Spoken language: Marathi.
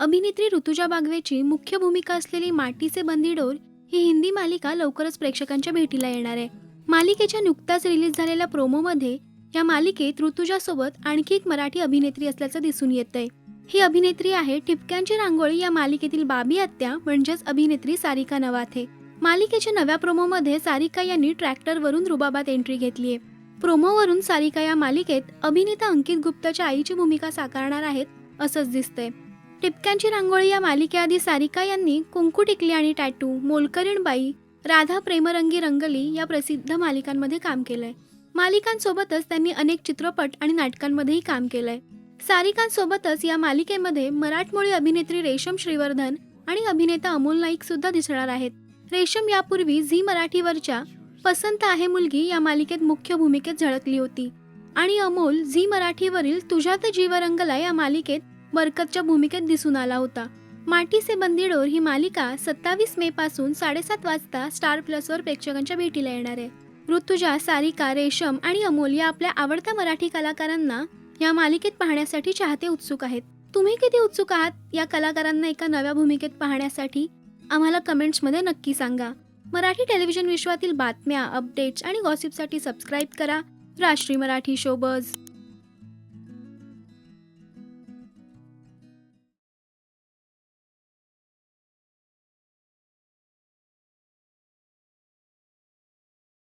अभिनेत्री ऋतुजा बागवेची मुख्य भूमिका असलेली माटीचे बंदी डोर ही हिंदी मालिका लवकरच प्रेक्षकांच्या भेटीला येणार आहे. मालिकेच्या नुकताच रिलीज झालेल्या प्रोमोमध्ये या मालिकेत ऋतुजासोबत आणखी एक मराठी अभिनेत्री असल्याचं दिसून येतंय. ही अभिनेत्री आहे ठिपक्यांची रांगोळी या मालिकेतील बाबी आत्या म्हणजेच अभिनेत्री सारिका नवाथे. मालिकेच्या नव्या प्रोमोमध्ये सारिका यांनी ट्रॅक्टरवरून रुबाबात एंट्री घेतलीय. प्रोमोवरून सारिका या मालिकेत अभिनेता अंकित गुप्ताच्या आईची भूमिका साकारणार आहेत असंच दिसतंय. टिपक्यांची रांगोळी या मालिकेआधी सारिका यांनी कुंकू टिकली आणि टॅटू, मोलकरीण बाई, राधा प्रेमरंगी रंगली या प्रसिद्ध मालिकांमध्ये काम केलंय. मालिकांसोबतच त्यांनी अनेक चित्रपट आणि नाटकांमध्येही काम केलंय. सारिकांसोबतच या मालिकेमध्ये मराठमोळी अभिनेत्री रेशम श्रीवर्धन आणि अभिनेता अमोल नाईक सुद्धा दिसणार आहेत. रेशम यापूर्वी झी मराठीवरच्या पसंत आहे मुलगी या मालिकेत मुख्य भूमिकेत झळकली होती आणि अमोल झी मराठीवरील तुझ्यात जीव रंगला या मालिकेत बरकतच्या भूमिकेत दिसून आला होता. माटी से बंदी डोर ही मालिका 27 मे पासून 7:30 वाजता स्टार प्लसवर प्रेक्षकांच्या भेटीला येणार आहे. ऋतुजा, सारिका, रेशम आणि अमोल या आपल्या आवडत्या मराठी कलाकारांना या मालिकेत पाहण्यासाठी चाहते उत्सुक आहेत. तुम्ही किती उत्सुक आहात या कलाकारांना एका नव्या भूमिकेत पाहण्यासाठी? आम्हाला कमेंट्समध्ये नक्की सांगा. मराठी टेलिव्हिजन विश्वातील बातम्या, अपडेट्स आणि गॉसिपसाठी सबस्क्राईब करा राष्ट्रीय मराठी शोबज.